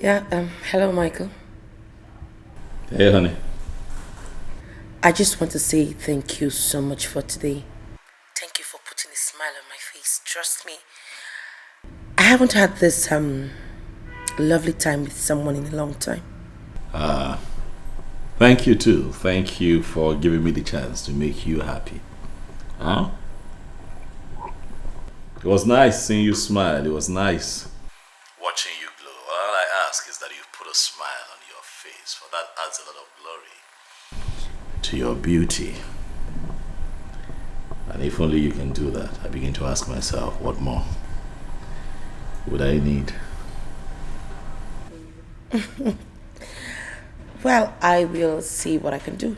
Yeah, hello, Michael. Hey, honey. I just want to say thank you so much for today. Thank you for putting a smile on my face. Trust me, I haven't had this lovely time with someone in a long time. Thank you too. Thank you for giving me the chance to make you happy. Huh? It was nice seeing you smile. It was nice watching you glow. All I ask is that you put a smile on your face, for that adds a lot of glory to your beauty. And if only you can do that, I begin to ask myself, what more would I need? Well, I will see what I can do.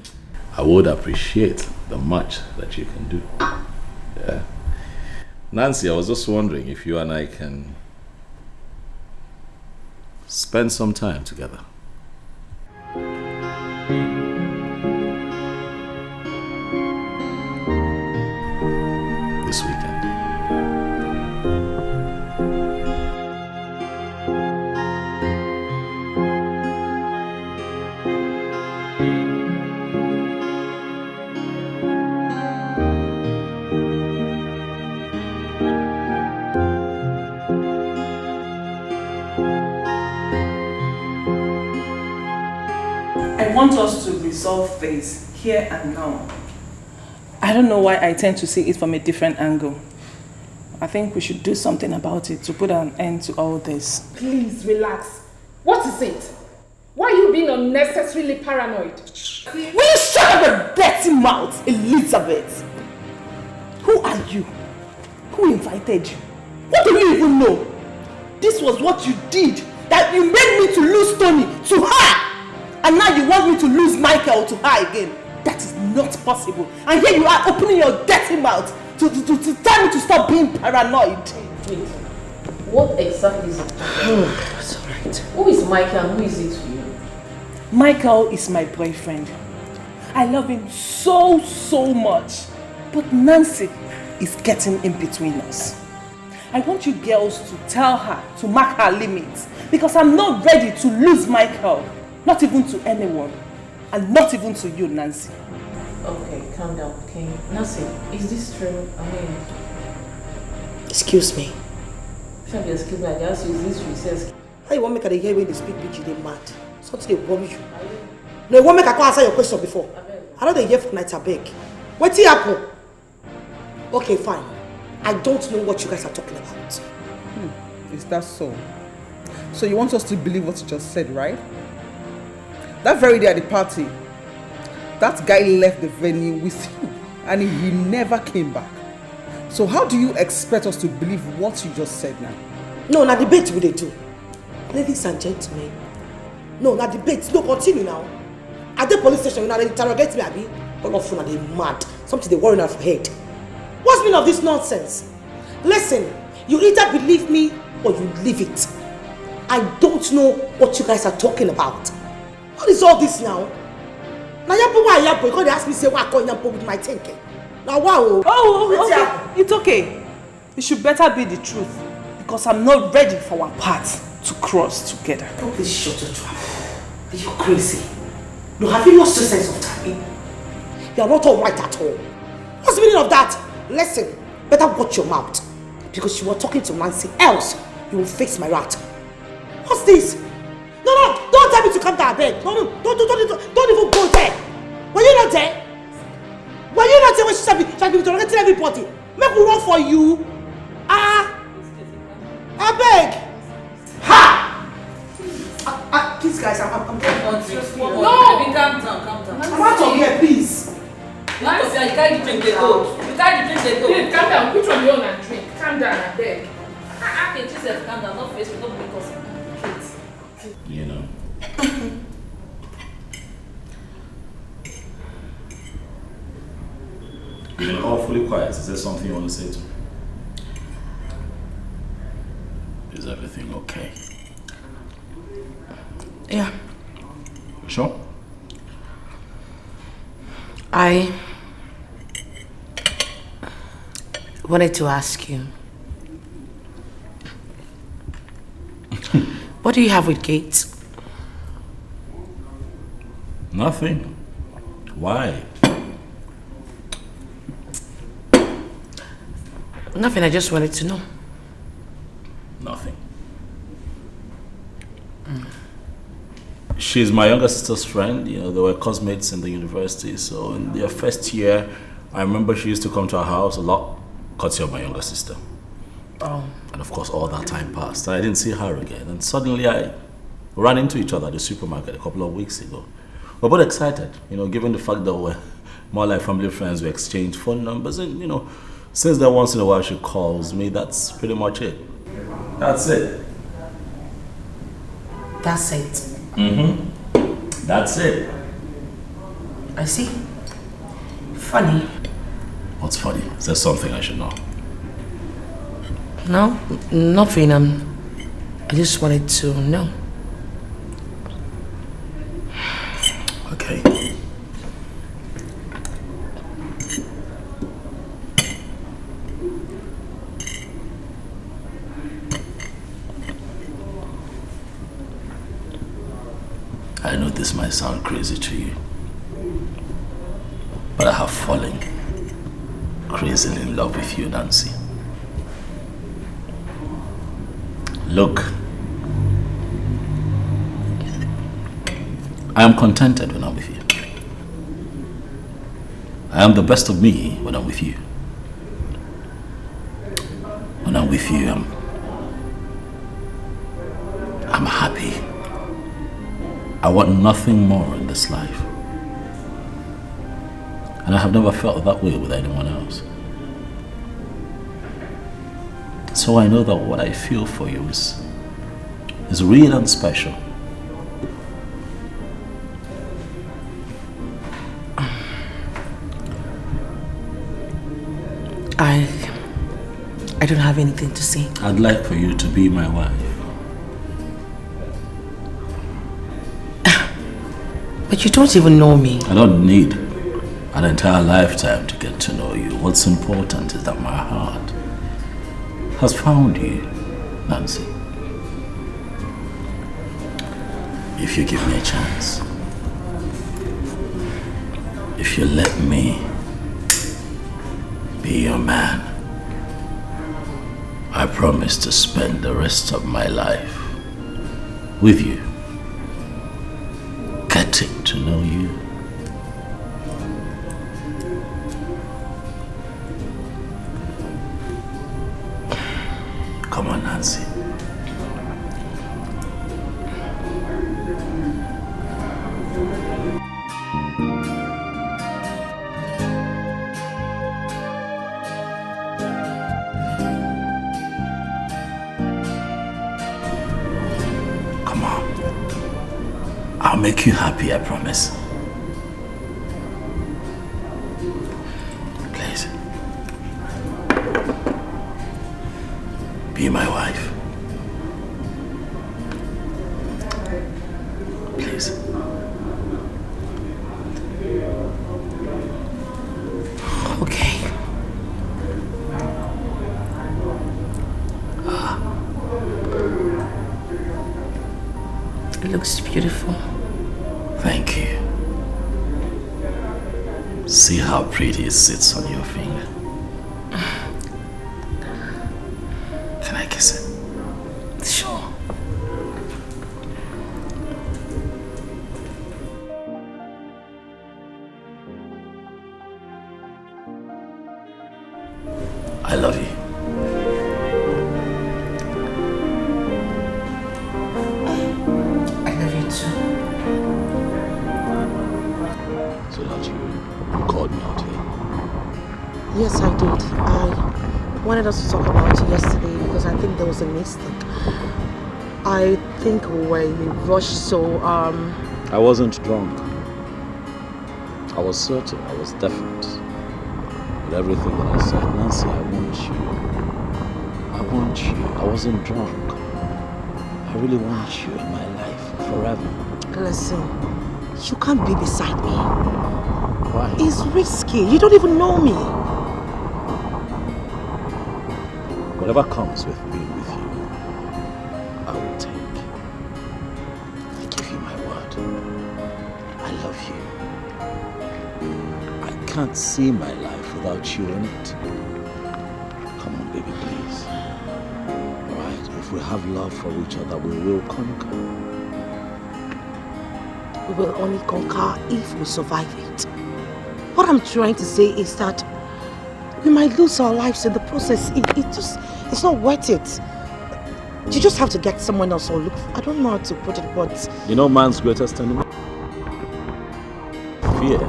I would appreciate the much that you can do. Yeah. Nancy, I was just wondering if you and I can spend some time together. This weekend. I want us to resolve this here and now. I don't know why I tend to see it from a different angle. I think we should do something about it to put an end to all this. Please relax. What is it? Why are you being unnecessarily paranoid? Will you shut up your dirty mouth, Elizabeth? Who are you? Who invited you? What do you even know? This was what you did, that you made me to lose Tony to her! And now you want me to lose Michael to her again. That is not possible. And here you are opening your dirty mouth to tell me to stop being paranoid. Wait, what exactly is it? It's alright. Who is Michael and who is it to you? Michael is my boyfriend. I love him so much. But Nancy is getting in between us. I want you girls to tell her to mark her limits. Because I'm not ready to lose Michael. Not even to anyone. And not even to you, Nancy. Okay, calm down, okay? Nancy, is this true? I mean... Excuse me. Shall be excuse me, I ask you, is this true? Say excuse. How you want me to hear when they speak bitch, they mad? Something they worry you. No, you want me to go answer your question before? I know they hear from night, I beg. What's the apple? Okay, fine. I don't know what you guys are talking about. Is that so? So you want us to believe what you just said, right? That very day at the party, that guy left the venue with you and he never came back. So how do you expect us to believe what you just said now? No, na debate will they do. Ladies and gentlemen. No, na debate. No, continue now. At the police station, you know, they interrogate me, Abi. All of you are they mad. Something they worry out for head. What's the meaning of this nonsense? Listen, you either believe me or you leave it. I don't know what you guys are talking about. What is all this now? Now Yampo, because they ask me say why I call Yampo with my thinking. Now wow. Oh, okay. It's okay. It should better be the truth. Because I'm not ready for our paths to cross together. Oh, please shut your trap. Are you crazy? No, have you lost your sense of timing? You are not all right at all. What's the meaning of that? Listen, better watch your mouth. Because you were talking to Nancy, else you will face my wrath. What's this? No, don't tell me to come down, beg. No, don't even go there. Were you not there? Were you not there when she should be interrogating everybody? Make we run for you. I beg. Ha! Please guys, I'm No! Baby, calm down. I'm out of here, please. You can't drink the goat. You can't drink the goat. Babe, calm down. Put on your own and drink. Calm down, I beg. Okay, Jesus, calm down. Not face me, not because You know. You've been awfully quiet. Is there something you want to say to me? Is everything okay? Yeah. Sure? I wanted to ask you. What do you have with Gates? Nothing. Why? Nothing, I just wanted to know. Nothing. She's my younger sister's friend. You know, they were classmates in the university. So in their first year, I remember she used to come to our house a lot, courtesy of my younger sister. Oh. And of course, all that time passed. And I didn't see her again. And suddenly I ran into each other at the supermarket a couple of weeks ago. We're both excited, you know, given the fact that we're more like family friends. We exchange phone numbers. And, you know, since then, once in a while she calls me. That's pretty much it. That's it. That's it. Mm-hmm. That's it. I see. Funny. What's funny? Is there something I should know? No, nothing. I just wanted to know. Okay. I know this might sound crazy to you, but I have fallen crazily in love with you, Nancy. Look, I am contented when I'm with you. I am the best of me when I'm with you. When I'm with you, I'm happy. I want nothing more in this life. And I have never felt that way with anyone else. So I know that what I feel for you is real and special. I don't have anything to say. I'd like for you to be my wife. But you don't even know me. I don't need an entire lifetime to get to know you. What's important is that my heart has found you, Nancy. If you give me a chance, if you let me be your man, I promise to spend the rest of my life with you, getting to know you. Come on, Nancy. Come on. I'll make you happy, I promise. Please. Be my wife. Please. Okay. It looks beautiful. Thank you. See how pretty it sits on your finger. Can I kiss it? Sure. I love you. I love you too. So that you called me out here. Yes, I did. I wanted us to talk about it yesterday because I think there was a mistake. I think we were in a rush, so I wasn't drunk. I was certain, I was definite. With everything that I said, Nancy, I want you. I want you. I wasn't drunk. I really want you in my life forever. listen, you can't be beside me. Why? It's risky. You don't even know me. Whatever comes with being with you, I will take. love you. I can't see my life without you in it. Come on, baby, please. Alright, if we have love for each other, we will conquer. We will only conquer if we survive it. What I'm trying to say is that we might lose our lives in the process. It's not worth it. You just have to get someone else or look. I don't know how to put it, but You know man's greatest enemy? Fear.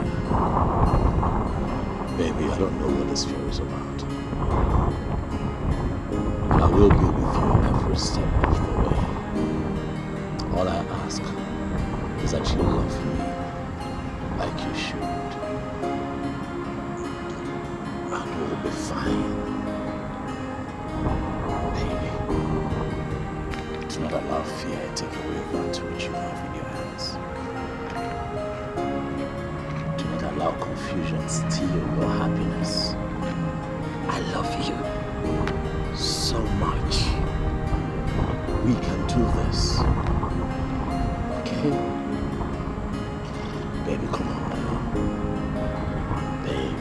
Baby, I don't know what this fear is about. I will be with you every step of the way. All I ask is that you love me like you should. And we'll be fine. Baby, do not allow fear to take away that which you have in your hands. Do not allow confusion steal your happiness. I love you so much. We can do this. Okay? Baby, come on now. Babe.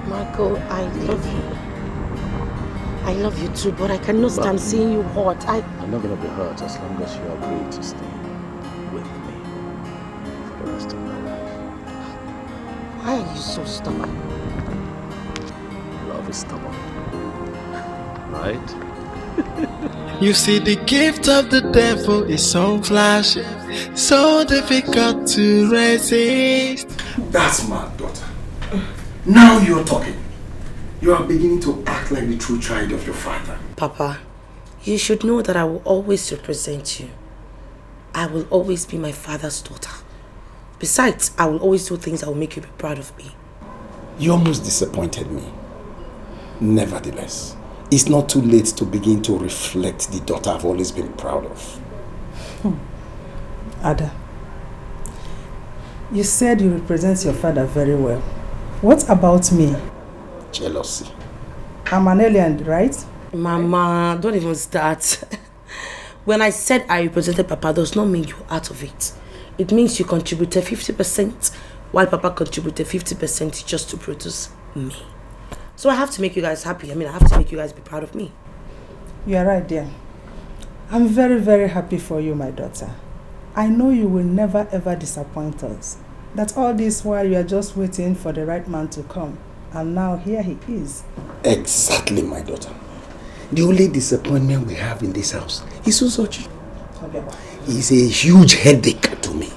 Michael, I love you. I love you too, but I cannot stand seeing you hurt. I'm not gonna be hurt as long as you agree to stay with me for the rest of my life. Why are you so stubborn? Love is stubborn. Right? You see, the gift of the devil is so flashy, so difficult to resist. That's my daughter. Now you're talking. You are beginning to act like the true child of your father. Papa, you should know that I will always represent you. I will always be my father's daughter. Besides, I will always do things that will make you be proud of me. You almost disappointed me. Nevertheless, it's not too late to begin to reflect the daughter I've always been proud of. Ada, you said you represent your father very well. What about me? Jealousy. I'm an alien, right? Mama, don't even start. When I said I represented Papa, does not mean you're out of it. It means you contributed 50%, while Papa contributed 50% just to produce me. So I have to make you guys happy. I have to make you guys be proud of me. You are right, dear. I'm very, very happy for you, my daughter. I know you will never ever disappoint us. That all this while you are just waiting for the right man to come. And now here he is. Exactly, my daughter. The only disappointment we have in this house is Uzochi. He's a huge headache to me.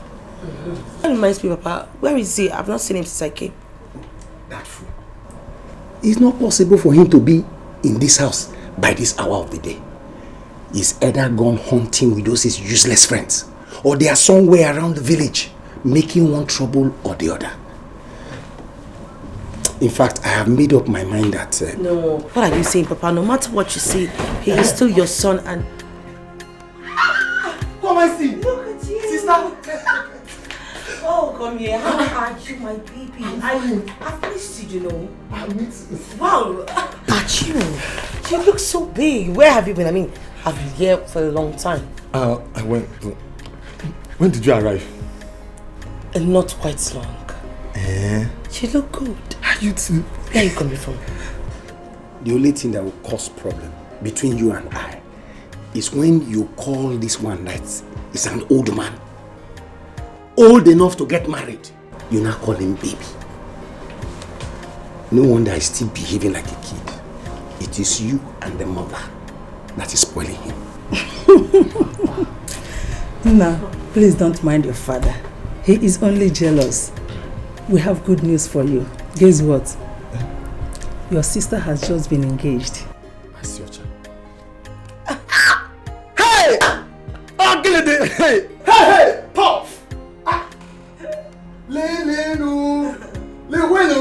That reminds me, Papa, where is he? I've not seen him since I came. That fool. It's not possible for him to be in this house by this hour of the day. He's either gone hunting with those his useless friends, or they are somewhere around the village, making one trouble or the other. In fact, I have made up my mind that... No, what are you saying, Papa? No matter what you say, he is still your son and... Come and see! Look at you! Sister! Oh, come here. How are you, my baby? I've missed you, you know. Wow! At you! You look so big. Where have you been? I've been here for a long time. I went... When did you arrive? Not quite long. You look good. You too. Where are you coming from? The only thing that will cause problem between you and I is when you call this one that is an old man, old enough to get married. You now call him baby. No wonder he's still behaving like a kid. It is you and the mother that is spoiling him. No, please don't mind your father. He is only jealous. We have good news for you. Guess what? Your sister has just been engaged. I see your child. Hey! Hey! Hey! Puff! Le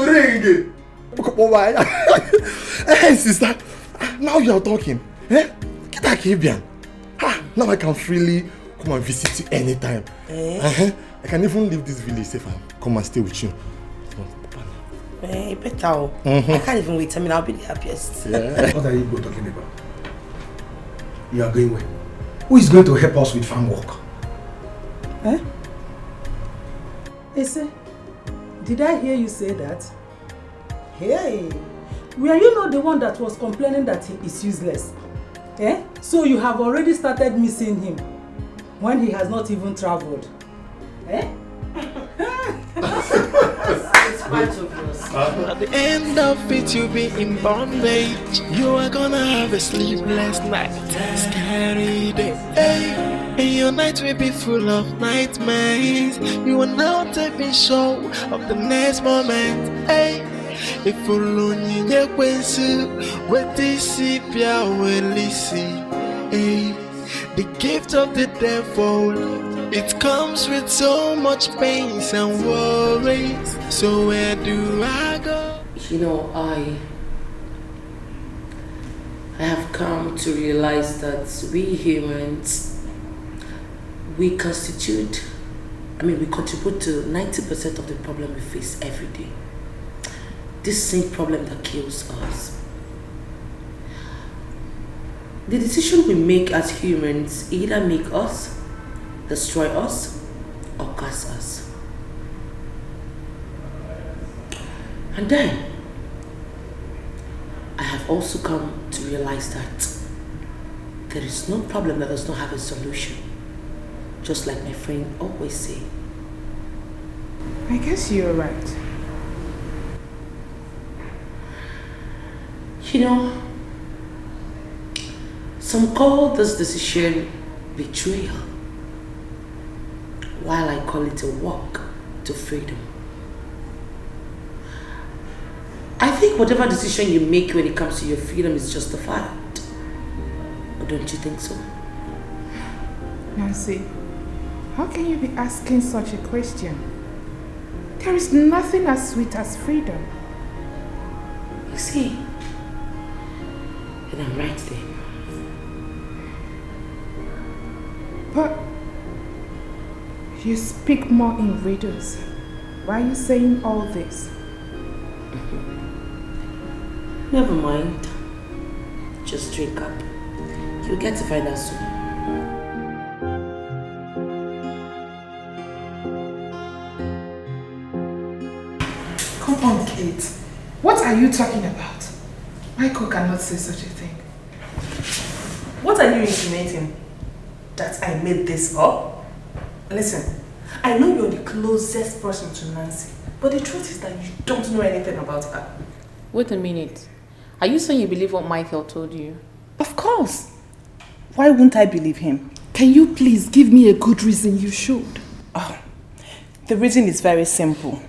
ring. Hey, sister. Now you are talking. Get back here, now I can freely come and visit you anytime. I can even leave this village safe and come and stay with you. Better. I can't even wait. I'll be the happiest. Yeah. What are you both talking about? You are going where? Who is going to help us with farm work? Ese, Did I hear you say that? Hey! Were you not the one that was complaining that he is useless? Eh? So you have already started missing him when he has not even traveled. Eh? At the end of it, you'll be in bondage. You are gonna have a sleepless night, scary day. Hey, and your night will be full of nightmares. You are not even sure of the next moment. Hey, if you lonely, you can see what this is. Hey, the gift of the devil. It comes with so much pains and worries. So where do I go? You know, I have come to realize that we humans, we contribute to 90% of the problem we face every day. This same problem that kills us. The decision we make as humans either make us, destroy us, or curse us. And then, I have also come to realize that there is no problem that does not have a solution. Just like my friend always say. I guess you're right. You know, some call this decision betrayal, while I call it a walk to freedom. I think whatever decision you make when it comes to your freedom is justified. Or don't you think so? Nancy, how can you be asking such a question? There is nothing as sweet as freedom. You see, and I'm right there. But you speak more in riddles. Why are you saying all this? Never mind. Just drink up. You'll get to find out soon. Come on, Kate. What are you talking about? Michael cannot say such a thing. What are you insinuating? That I made this up? Listen, I know you're the closest person to Nancy, but the truth is that you don't know anything about her. Wait a minute. Are you saying you believe what Michael told you? Of course. Why wouldn't I believe him? Can you please give me a good reason you should? Oh, the reason is very simple.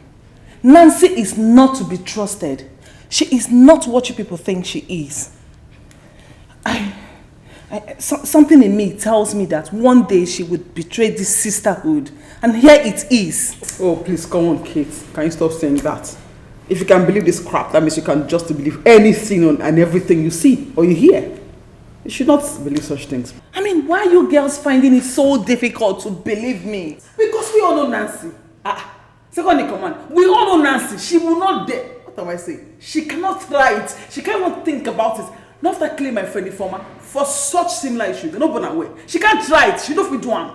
Nancy is not to be trusted. She is not what you people think she is. Something in me tells me that one day she would betray this sisterhood, and here it is. Oh, please, come on, Kate. Can you stop saying that? If you can believe this crap, that means you can just believe anything and everything you see or you hear. You should not believe such things. I mean, why are you girls finding it so difficult to believe me? Because we all know Nancy. Second in command, we all know Nancy. She will not dare. What am I saying? She cannot try it. She cannot think about it. Not after killing my friend Informer for such similar issues. Not born away. She can't try it. She don't fit one.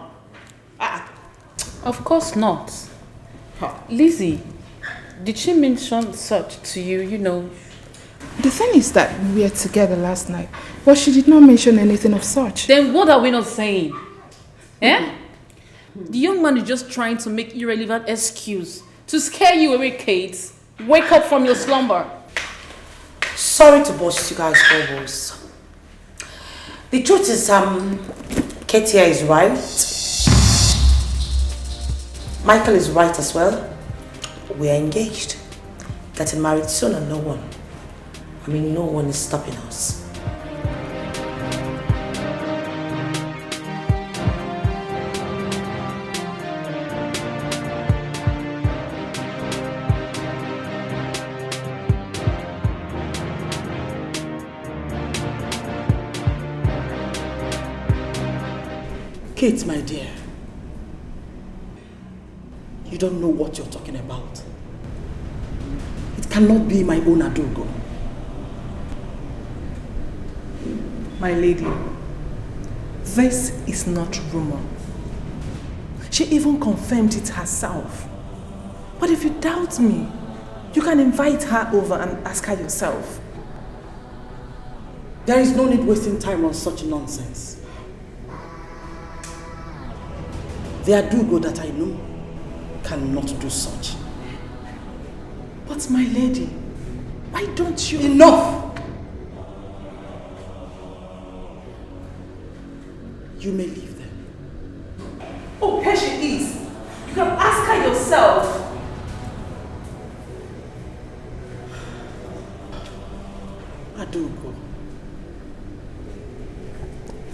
Of course not. Lizzie, did she mention such to you, you know? The thing is that we were together last night, but she did not mention anything of such. Then what are we not saying? Eh? The young man is just trying to make irrelevant excuse to scare you away, Kate. Wake up from your slumber. Sorry to burst you guys' bubbles. The truth is, Katia is right. Michael is right as well. We are engaged. Getting married soon and no one is stopping us. Kate, my dear, you don't know what you're talking about. It cannot be my own Adogo. My lady, this is not rumor. She even confirmed it herself. But if you doubt me, you can invite her over and ask her yourself. There is no need wasting time on such nonsense. The Adugo that I know cannot do such. But my lady, why don't you... Enough! You may leave them. Oh, here she is. You can ask her yourself. Adugo,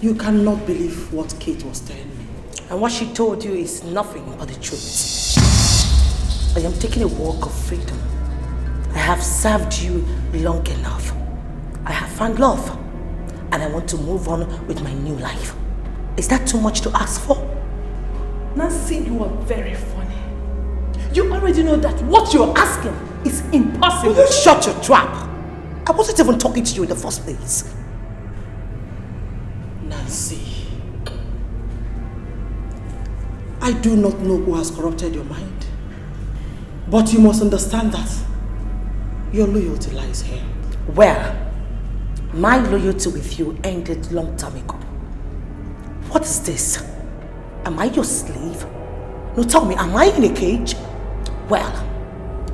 you cannot believe what Kate was telling me. And what she told you is nothing but the truth. I am taking a walk of freedom. I have served you long enough. I have found love. And I want to move on with my new life. Is that too much to ask for? Nancy, you are very funny. You already know that what you're asking is impossible. Will you shut your trap? I wasn't even talking to you in the first place. Nancy, I do not know who has corrupted your mind, but you must understand that your loyalty lies here. Well, my loyalty with you ended long time ago. What is this? Am I your slave? No, tell me, am I in a cage? Well,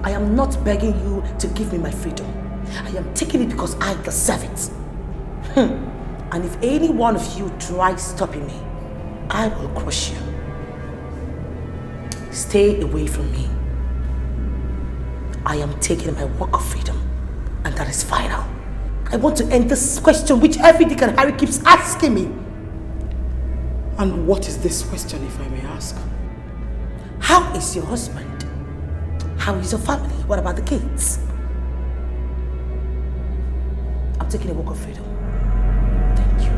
I am not begging you to give me my freedom. I am taking it because I deserve it. And if any one of you tries stopping me, I will crush you. Stay away from me. I am taking my walk of freedom, and that is final. I want to end this question which every Dick and Harry keeps asking me. And what is this question, if I may ask? How is your husband? How is your family? What about the kids? I'm taking a walk of freedom. Thank you.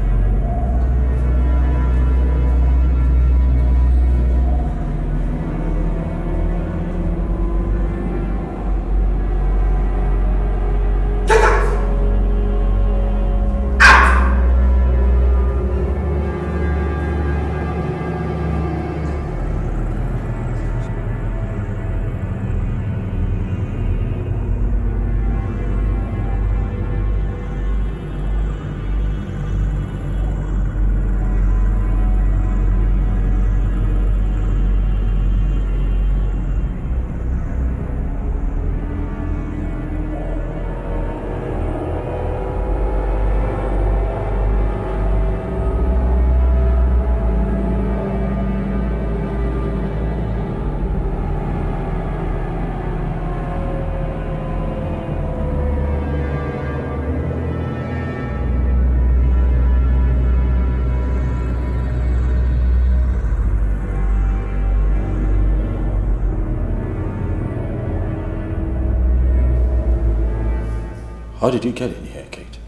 How did you get in here, Kate?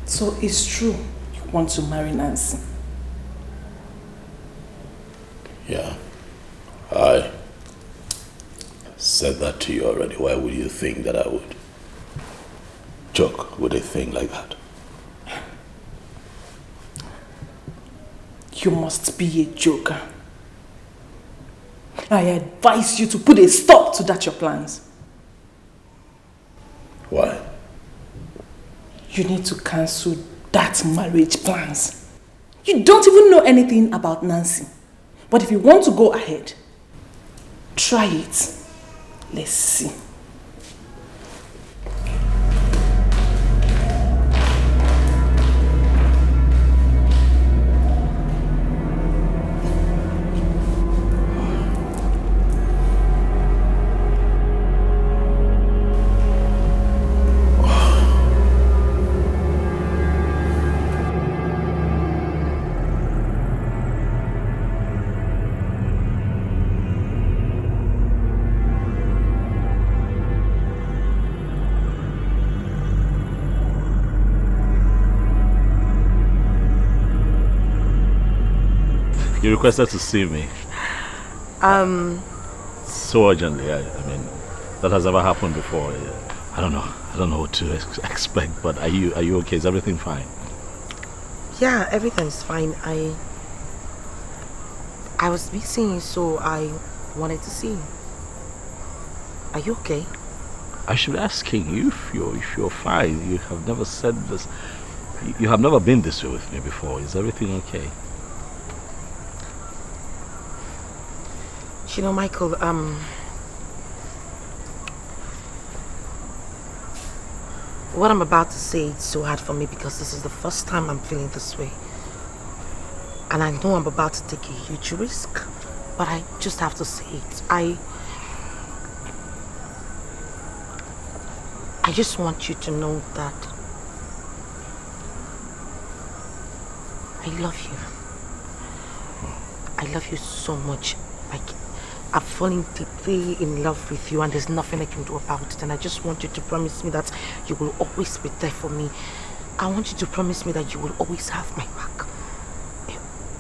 So it's true you want to marry Nancy? Yeah. I said that to you already. Why would you think that I would joke with a thing like that? You must be a joker. I advise you to put a stop to that your plans. Why? You need to cancel that marriage plans. You don't even know anything about Nancy. But if you want to go ahead, try it. Let's see. You requested to see me. So urgently. I mean, that has never happened before. I don't know. I don't know what to expect. But are you okay? Is everything fine? Yeah, everything's fine. I was missing you, so I wanted to see you. Are you okay? I should be asking you if you're fine. You have never said this. You have never been this way with me before. Is everything okay? You know, Michael, what I'm about to say is so hard for me because this is the first time I'm feeling this way. And I know I'm about to take a huge risk, but I just have to say it. I just want you to know that I love you. I love you so much. Like, I've fallen deeply in love with you and there's nothing I can do about it. And I just want you to promise me that you will always be there for me. I want you to promise me that you will always have my back.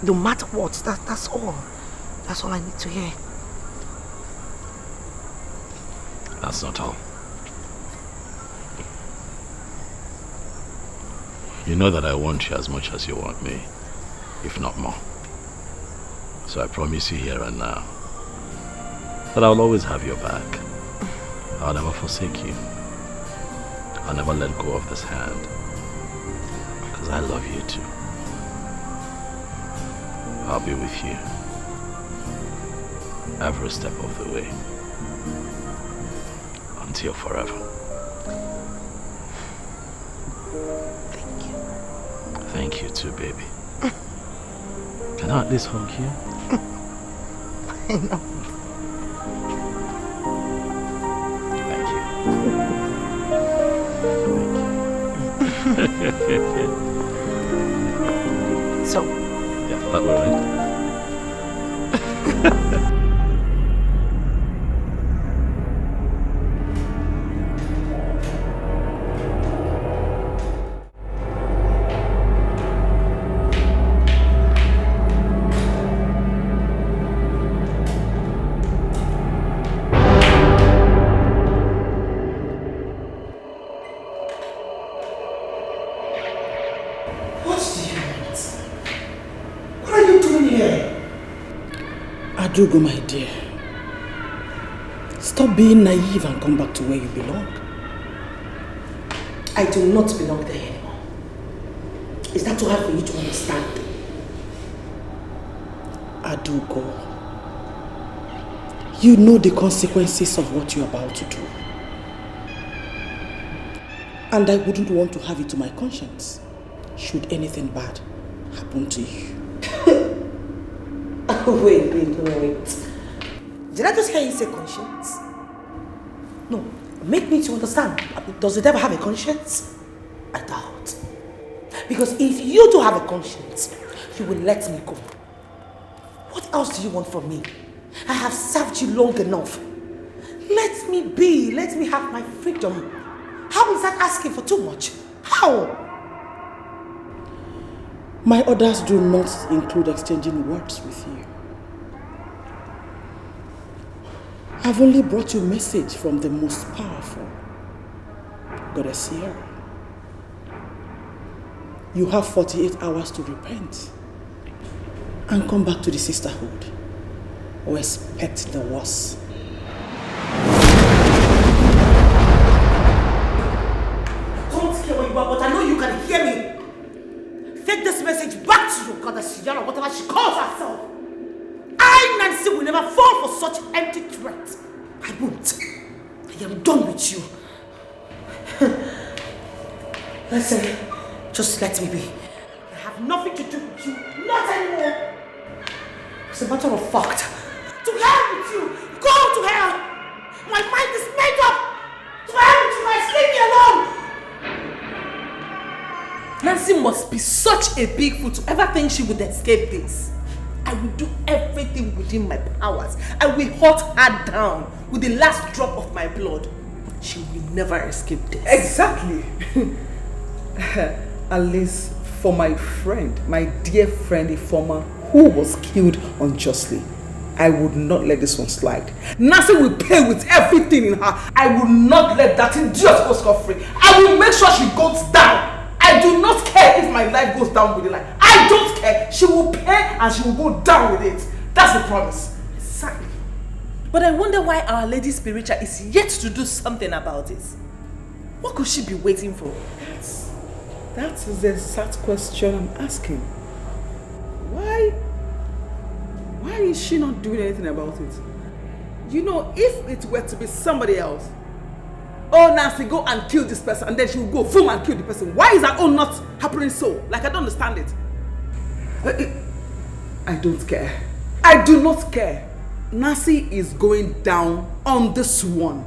No matter what, that's all. That's all I need to hear. That's not all. You know that I want you as much as you want me, if not more. So I promise you here and now that I'll always have your back. I'll never forsake you. I'll never let go of this hand. Because I love you too. I'll be with you every step of the way. Until forever. Thank you. Thank you too, baby. Can I at least hug you? I know. So, yeah, that were right. Adugo, my dear, stop being naive and come back to where you belong. I do not belong there anymore. Is that too hard for you to understand? Adugo, you know the consequences of what you're about to do. And I wouldn't want to have it to my conscience should anything bad happen to you. Wait. Did I just hear you say conscience? No, make me to understand. Does it ever have a conscience? I doubt. Because if you do have a conscience, you will let me go. What else do you want from me? I have served you long enough. Let me be. Let me have my freedom. How is that asking for too much? How? My orders do not include exchanging words with you. I've only brought you a message from the most powerful, Goddess Sierra. You have 48 hours to repent and come back to the sisterhood or expect the worst. Don't care where you are, but I know you can hear me. Take this message back to your Goddess Sierra, whatever she calls herself. I, Nancy, will never fall for such empty threats. I won't. I am done with you. Listen, just let me be. I have nothing to do with you. Not anymore. It's a matter of fact. To hell with you. Go to hell. My mind is made up. To hell with you. Leave me alone. Nancy must be such a big fool to ever think she would escape this. I will do everything within my powers. I will hunt her down with the last drop of my blood. She will never escape this. Exactly. At least for my friend, my dear friend Ifoma, who was killed unjustly, I would not let this one slide. Nancy will pay with everything in her. I will not let that idiot go scot-free. I will make sure she goes down. I do not care if my life goes down with the life. I don't care. She will pay and she will go down with it. That's the promise. Exactly. But I wonder why Our Lady Spiritual is yet to do something about it. What could she be waiting for? That is the exact question I'm asking. Why is she not doing anything about it? You know, if it were to be somebody else, oh Nancy, go and kill this person, and then she will go boom and kill the person. Why is her own not happening so? Like, I don't understand it. I don't care. I do not care. Nancy is going down on this one.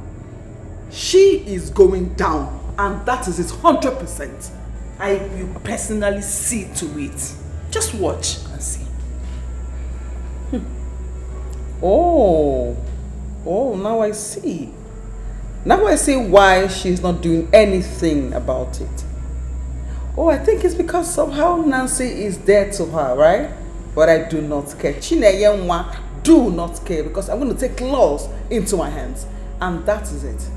She is going down, and that is it 100%. I will personally see to it. Just watch and see. Oh, now I see. Now I see why she's not doing anything about it. Oh, I think it's because somehow Nancy is dead to her, right? But I do not care. Chineyenwa, do not care, because I'm going to take laws into my hands. And that is it.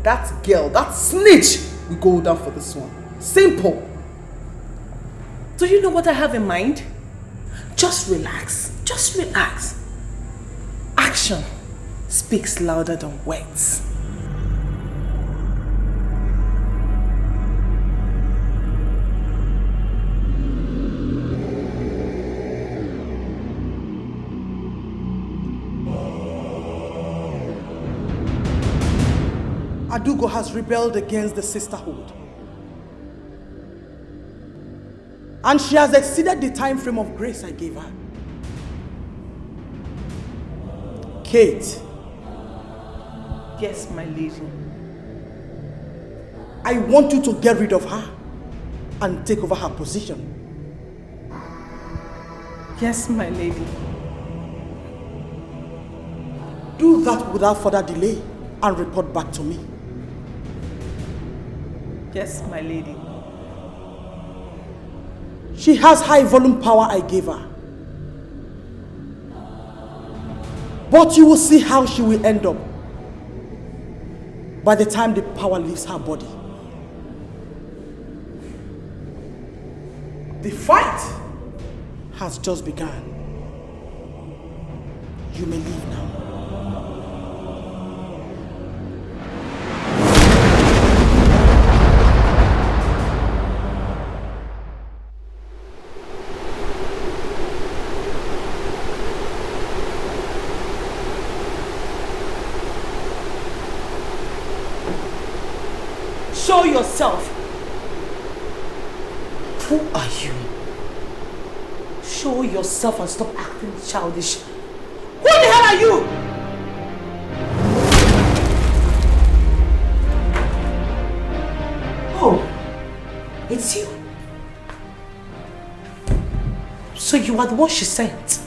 That girl, that snitch, will go down for this one. Simple. Do you know what I have in mind? Just relax. Just relax. Action speaks louder than words. Adugo has rebelled against the sisterhood. And she has exceeded the time frame of grace I gave her. Kate. Yes, my lady. I want you to get rid of her and take over her position. Yes, my lady. Do that without further delay and report back to me. Yes, my lady. She has high volume power I gave her. But you will see how she will end up by the time the power leaves her body. The fight has just begun. You may leave now. Show yourself. Who are you? Show yourself and stop acting childish. Who the hell are you? Oh, it's you. So you are the one she sent.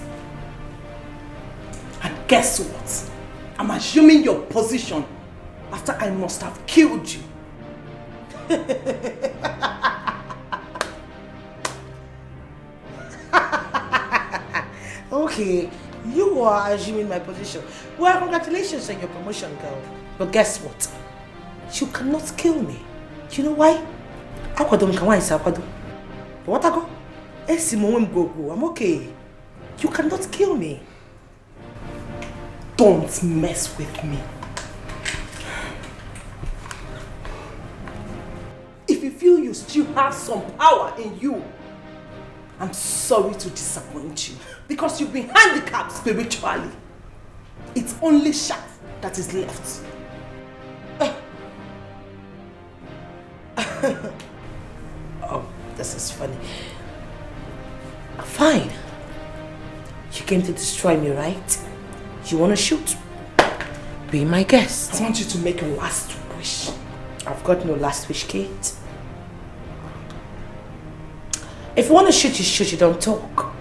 And guess what? I'm assuming your position after I must have killed you. Okay, you are assuming my position. Well, congratulations on your promotion, girl. But guess what? You cannot kill me. You know why? What I go? I'm okay. You cannot kill me. Don't mess with me. If you feel you still have some power in you, I'm sorry to disappoint you, because you've been handicapped spiritually. It's only shaft that is left. Oh, this is funny. Fine. You came to destroy me, right? You want to shoot? Be my guest. I want you to make a last wish. I've got no last wish, Kate. If you want to shoot, you shoot, you don't talk.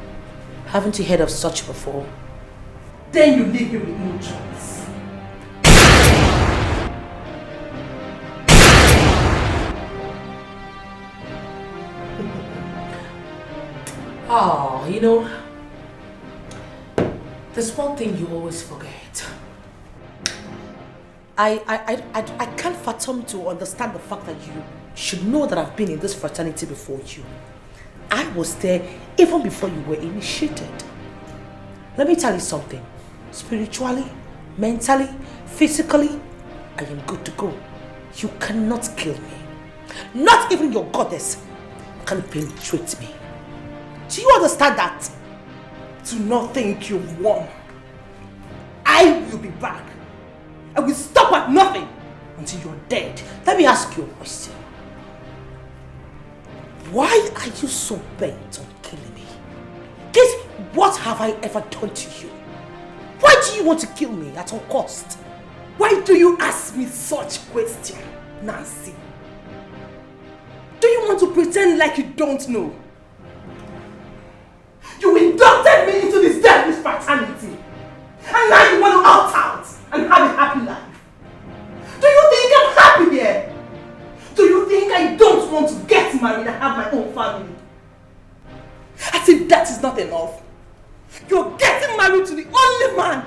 Haven't you heard of such before? Then you leave me with no choice. Oh, you know, there's one thing you always forget. I can't fathom to understand the fact that you should know that I've been in this fraternity before you. I was there even before you were initiated. Let me tell you something. Spiritually, mentally, physically, I am good to go. You cannot kill me. Not even your goddess can penetrate me. Do you understand that? Do not think you've won. I will be back. I will stop at nothing until you're dead. Let me ask you a question. Why are you so bent on killing me? Guess what have I ever done to you? Why do you want to kill me at all cost? Why do you ask me such questions, Nancy? Do you want to pretend like you don't know? You inducted me into this devilish fraternity. And now you want to opt out and have a happy life. Do you think I'm happy here? Do you think I don't want to get married and have my own family? As if that is not enough. You're getting married to the only man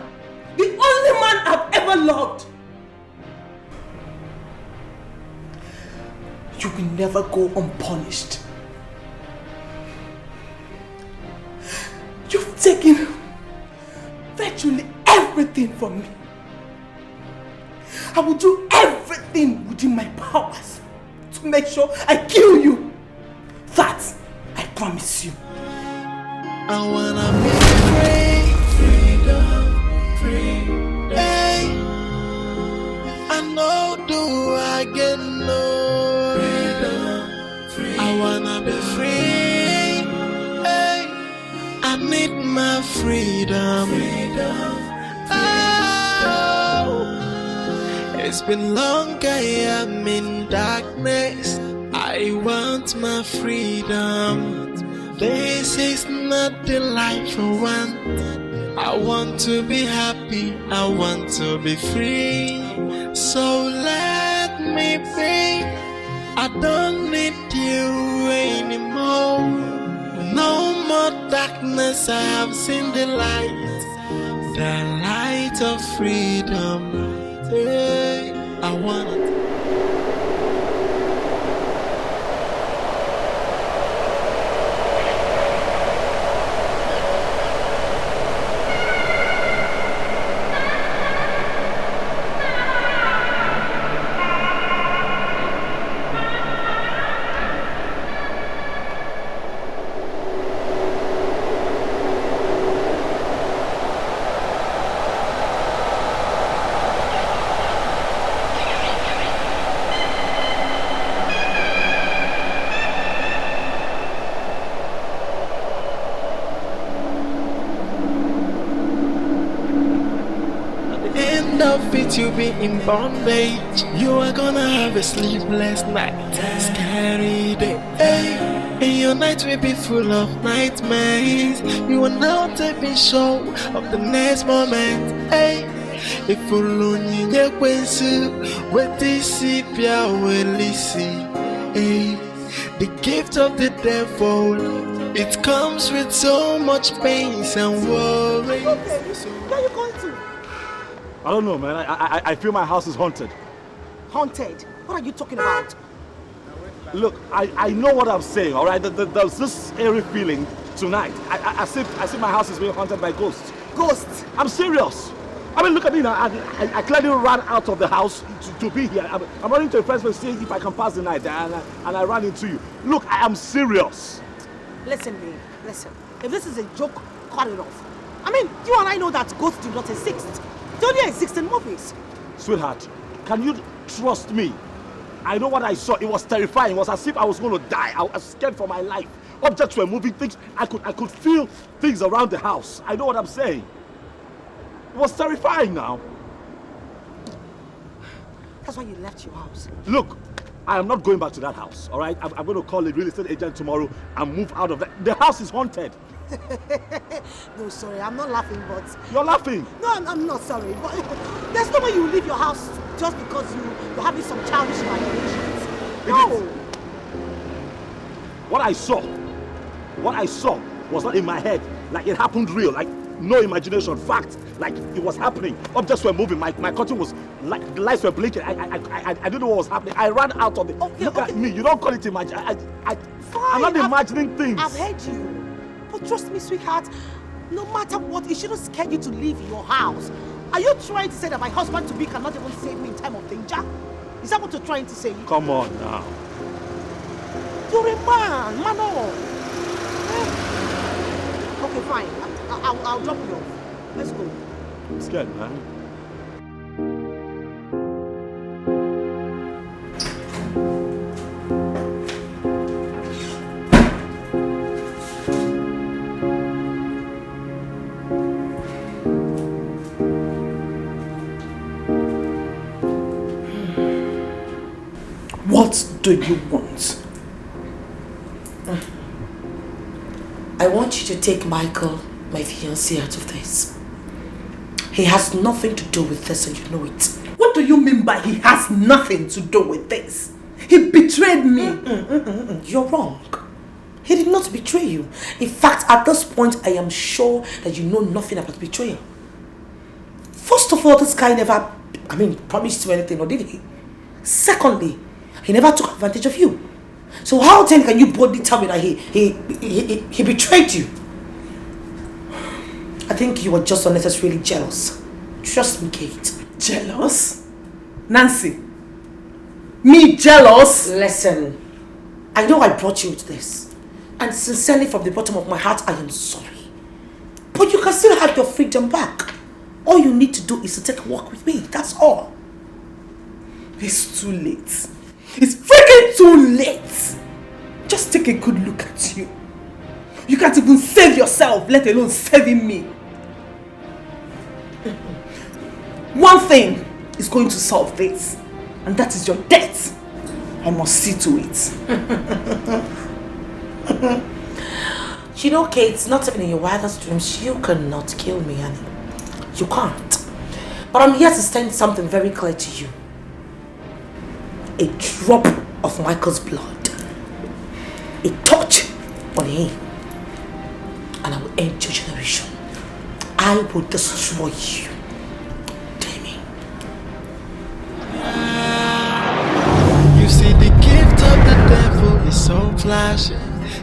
I've ever loved. You will never go unpunished. You've taken virtually everything from me. I will do everything within my powers to make sure I kill you. That I promise you. I wanna be free, freedom, free. Hey, I know do I get no freedom, free. I wanna be free. Hey, I need my freedom. Oh, it's been long I am in darkness. I want my freedom. This is not the life I want. I want to be happy, I want to be free. So let me be. I don't need you anymore. No more darkness, I have seen the light of freedom. Hey, I want it. To be in bondage, you are gonna have a sleepless night, scary day. Hey, and your night will be full of nightmares. You are now taking show of the next moment. Hey, if you learn your question, what this is will listen. Hey, the gift of the devil, it comes with so much pain and worry. Okay, where are you going to? I don't know, man. I feel my house is haunted. Haunted? What are you talking about? Look, I know what I'm saying, all right? There's this eerie feeling tonight. I see my house is being haunted by ghosts. Ghosts? I'm serious. I mean, look at me now. I clearly ran out of the house to be here. I'm running to a friend's place to see if I can pass the night, and I ran into you. Look, I am serious. Listen, babe. Listen. If this is a joke, cut it off. I mean, you and I know that ghosts do not exist. They only exist in movies. Sweetheart, can you trust me? I know what I saw. It was terrifying. It was as if I was going to die. I was scared for my life. Objects were moving, things. I could feel things around the house. I know what I'm saying. It was terrifying now. That's why you left your house. Look, I am not going back to that house, all right? I'm going to call a real estate agent tomorrow and move out of that. The house is haunted. No, sorry, I'm not laughing, but... You're laughing? No, I'm not sorry, but there's no way you leave your house just because you're having some childish imaginations. No! What I saw was not in my head, like it happened real, like no imagination, fact, like it was happening. Objects were moving, my curtain was, like the lights were blinking, I didn't know what was happening. I ran out of it. Okay, Look at me, you don't call it imagination. I'm not imagining things. I've heard you. But trust me, sweetheart, No matter what, it shouldn't scare you to leave your house. Are you trying to say that my husband-to-be cannot even save me in time of danger? Is that what you're trying to say? Come on now. You're a man, Mano. Okay, fine. I'll drop you off. Let's go. I'm scared, man. What do you want? I want you to take Michael, my fiancé, out of this. He has nothing to do with this and you know it. What do you mean by he has nothing to do with this? He betrayed me. You're wrong. He did not betray you. In fact, at this point, I am sure that you know nothing about betrayal. First of all, this guy never, promised you anything, or did he? Secondly, he never took advantage of you. So how then can you boldly tell me that he betrayed you? I think you were just unnecessarily jealous. Trust me, Kate. Jealous? Nancy? Me jealous? Listen, I know I brought you to this. And sincerely from the bottom of my heart, I am sorry. But you can still have your freedom back. All you need to do is to take a walk with me. That's all. It's too late. It's freaking too late. Just take a good look at you. You can't even save yourself, let alone saving me. One thing is going to solve this, and that is your death. I must see to it. You know, Kate, not even in your wildest dreams, you cannot kill me, honey. You can't. But I'm here to send something very clear to you. A drop of Michael's blood, a touch on him, and I will end your generation. I will destroy you. Damn. You see, the gift of the devil is so flashy,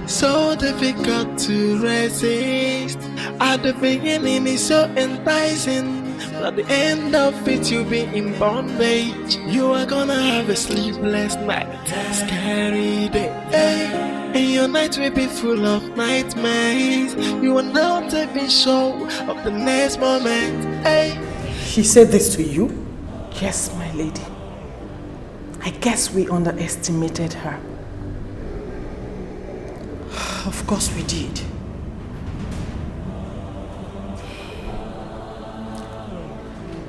so difficult to resist. At the beginning it's so enticing, but at the end of it you'll be in bondage. You are gonna have a sleepless night, scary day, and your night will be full of nightmares. You are not even sure of the next moment. She said this to you? Yes, my lady. I guess we underestimated her. Of course we did.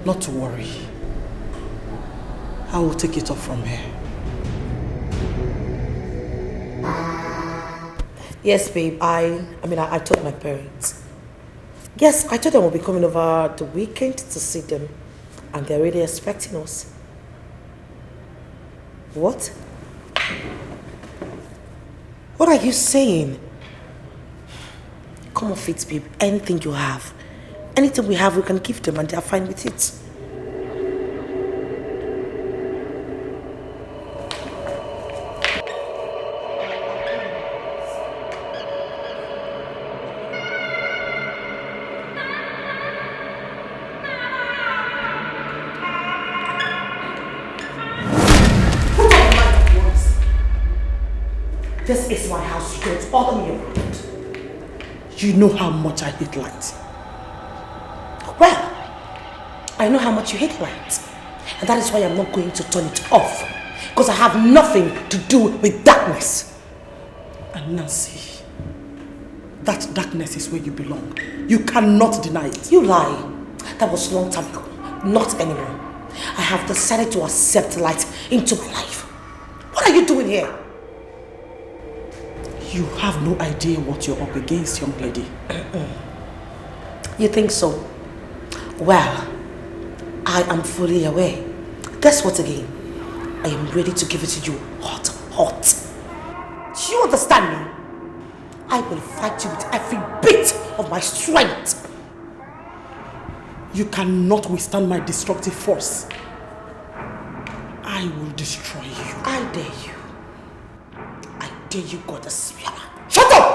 Not to worry. I will take it up from here. Yes, babe, I told my parents. Yes, I told them we'll be coming over the weekend to see them. And they're really expecting us. What? What are you saying? Come off it, babe. Anything you have. Anything we have, we can give them and they're fine with it. This is my house. You don't bother me around. You know how much I hate light. Well, I know how much you hate light. And that is why I'm not going to turn it off. Because I have nothing to do with darkness. And Nancy, that darkness is where you belong. You cannot deny it. You lie. That was a long time ago. Not anymore. I have decided to accept light into my life. What are you doing here? You have no idea what you're up against, young lady. You think so? Well, I am fully aware. Guess what again? I am ready to give it to you hot. Do you understand me? I will fight you with every bit of my strength. You cannot withstand my destructive force. I will destroy you. I dare you. I dare you, goddess. Shut up!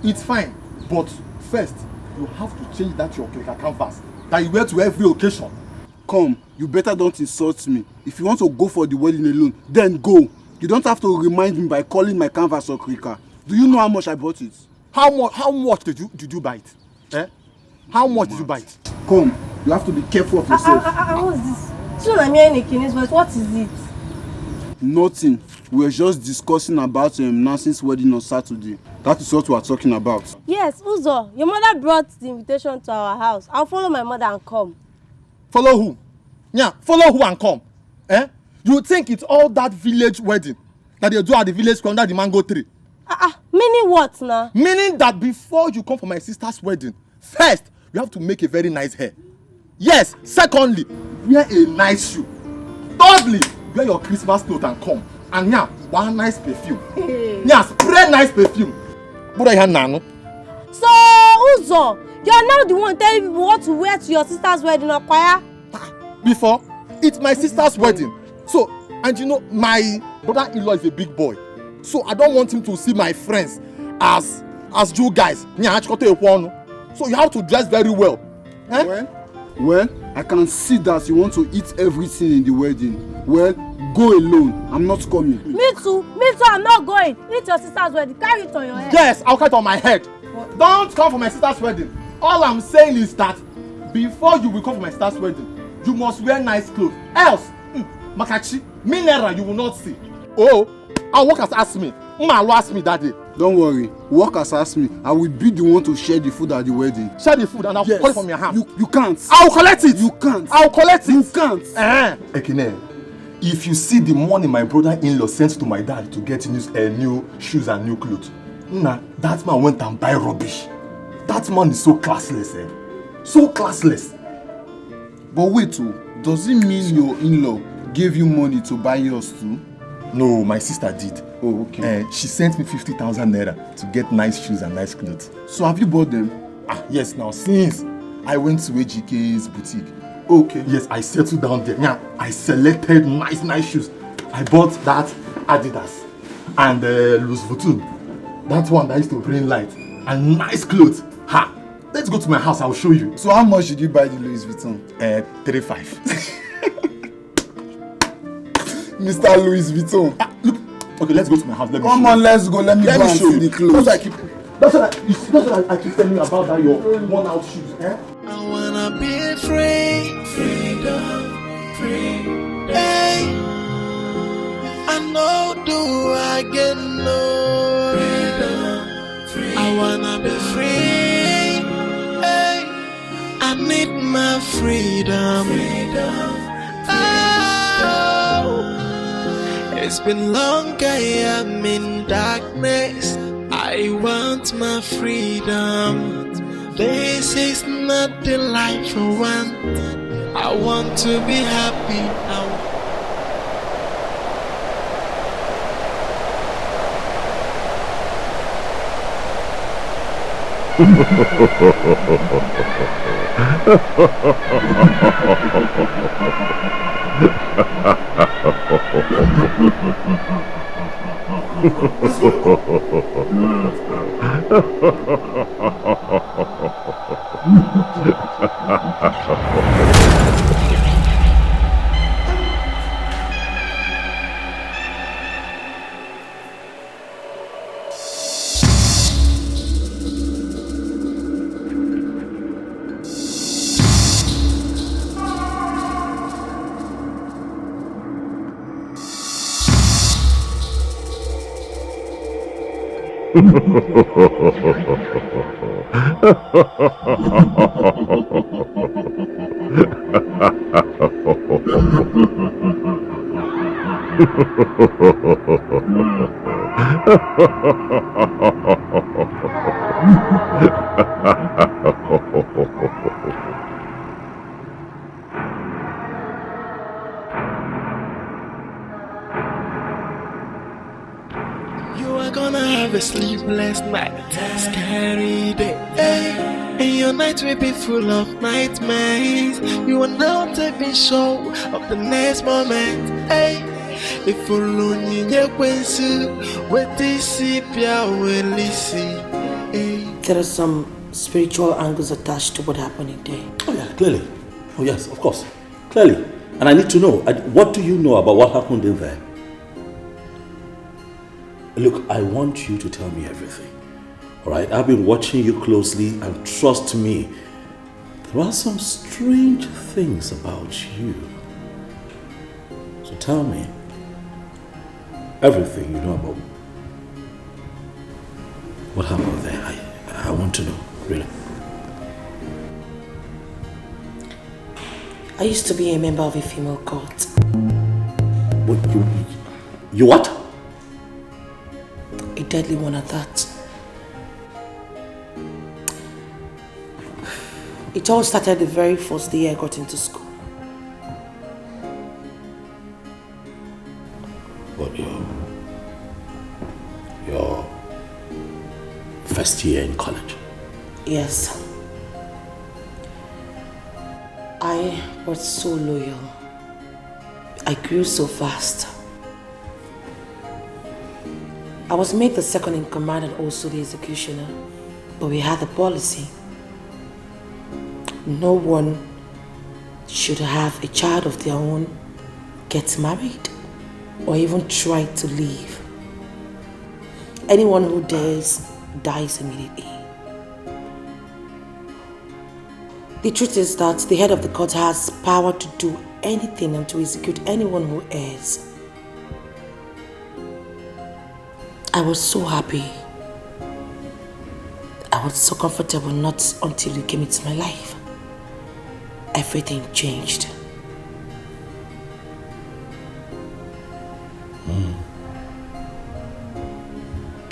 It's fine, but first, you have to change that your clicker canvas that you wear to every occasion. Come, you better don't insult me. If you want to go for the wedding alone, then go. You don't have to remind me by calling my canvas or clicker. Do you know how much I bought it? How much did you buy it? Eh? How much did you buy it? Come, you have to be careful of yourself. What's this? So I'm hearing Ikine's voice. What is it? Nothing. We were just discussing about Nancy's wedding on Saturday. That is what we are talking about. Yes, Uzo. Your mother brought the invitation to our house. I'll follow my mother and come. Follow who? Yeah, follow who and come. Eh? You think it's all that village wedding that they do at the village square under the mango tree? Meaning what now? Meaning that before you come for my sister's wedding, first, you have to make a very nice hair. Yes, secondly, wear a nice shoe. Thirdly, wear your Christmas clothes and come. And yeah, one nice perfume. Yeah, spray nice perfume. What are you nano? So, Uzo, you're now the one telling me what to wear to your sister's wedding, Okwaya? Before, it's my sister's wedding. So, and you know, my brother-in-law is a big boy. So I don't want him to see my friends as you guys. So you have to dress very well. Eh? Well, I can see that you want to eat everything in the wedding. Well, go alone. I'm not coming. Me too, I'm not going. Eat your sister's wedding. Carry it on your head. Yes, I'll carry it on my head. What? Don't come for my sister's wedding. All I'm saying is that before you will come for my sister's wedding, you must wear nice clothes. Else, Makachi, mineral you will not see. Oh, our workers asked me. Mma asked me that day. Don't worry. Workers asked me. I will be the one to share the food at the wedding. Share the food and I'll collect it from your hand. You can't. I'll collect it. You can't. I'll collect it. You can't. Ekene, if you see the money my brother-in-law sent to my dad to get new shoes and new clothes, that man went and buy rubbish. That man is so classless, So classless. But wait, does it mean your in-law gave you money to buy yours too? No, my sister did. Oh, okay. She sent me 50,000 naira to get nice shoes and nice clothes. So have you bought them? Yes, now since I went to AGK's boutique. Okay. Yes, I settled down there. Now, I selected nice shoes. I bought that Adidas and Louis Vuitton. That one that used to bring light. And nice clothes. Let's go to my house, I'll show you. So how much did you buy the Louis Vuitton? 35. Mr. Louis Vuitton. Look, okay, let's go to my house. Let me Come on, let's go. Let me go and see the clothes. That's what I keep telling you about that your worn-out shoes. I wanna be free, freedom, free. Hey, I know do I get no freedom, free. I wanna be free. Hey, I need my freedom. It's been long, I am in darkness. I want my freedom. This is not the life I want. I want to be happy. A sleepless night, scary day, and your night will be full of nightmares. You are now taking show of the next moment. Hey, if you lonely, you will see what this will listen. there are some spiritual angles attached to what happened in there. Oh yeah, clearly. Oh yes, of course. Clearly. And I need to know, what do you know about what happened in there? Look, I want you to tell me everything. Alright? I've been watching you closely, and trust me, there are some strange things about you. So tell me everything you know about what happened there. I want to know, really. I used to be a member of a female cult. What, you what? A deadly one at that. It all started the very first day I got into school. What, your first year in college? Yes. I was so loyal. I grew so fast. I was made the second in command and also the executioner. But we had a policy. No one should have a child of their own, get married, or even try to leave. Anyone who dares dies immediately. The truth is that the head of the court has power to do anything and to execute anyone who errs. I was so happy. I was so comfortable, not until you came into my life. Everything changed.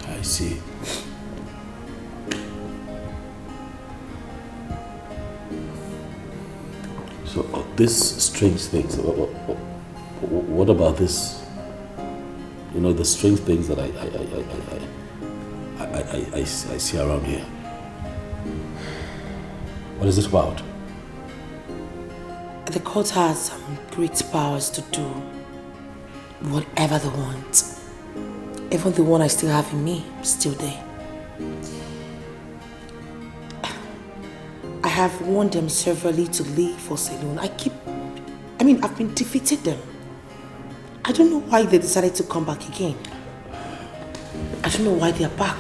I see. So these strange things, what about this? You know, the strange things that I see around here. What is it about? The court has great powers to do whatever they want. Even the one I still have in me is still there. I have warned them severally to leave us alone. I've been defeated them. I don't know why they decided to come back again. I don't know why they are back.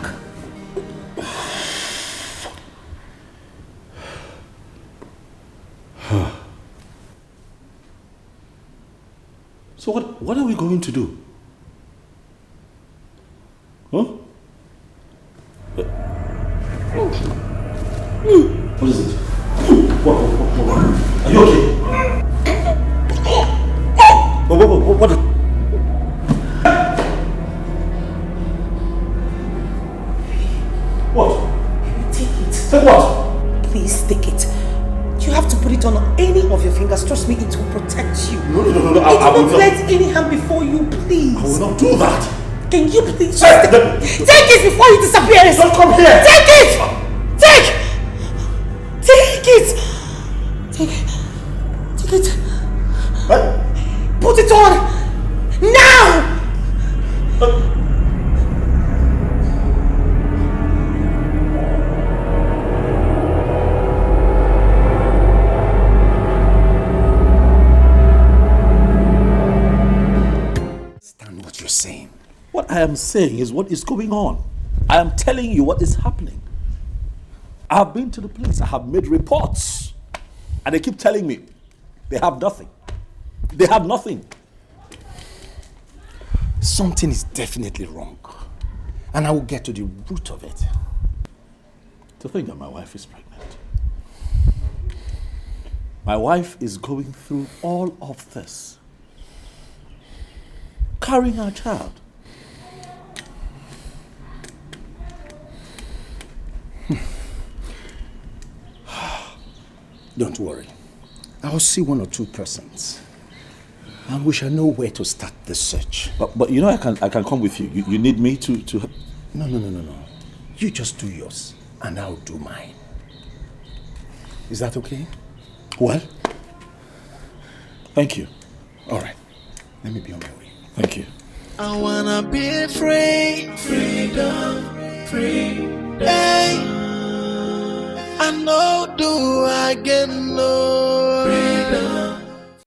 So what are we going to do? Huh? What is it? What? Are you okay? What? What? Take it. Take what? Please take it. You have to put it on any of your fingers. Trust me, it will protect you. No. I will not let any harm before you, please. I will not do that. Can you please take it before you disappear? Don't come here. Take it! Take it! Take it. What? Put it on! Now! Understand what you're saying. What I am saying is what is going on. I am telling you what is happening. I have been to the police. I have made reports. And they keep telling me they have nothing. They have nothing. Something is definitely wrong. And I will get to the root of it. To think that my wife is pregnant. My wife is going through all of this. Carrying our child. Don't worry. I'll see one or two persons. And we shall know where to start the search. But you know I can come with you. You need me to... No. You just do yours and I'll do mine. Is that okay? Well, thank you. All right. Let me be on my way. Thank you. I wanna be free, freedom, free, hey. I know do again, no.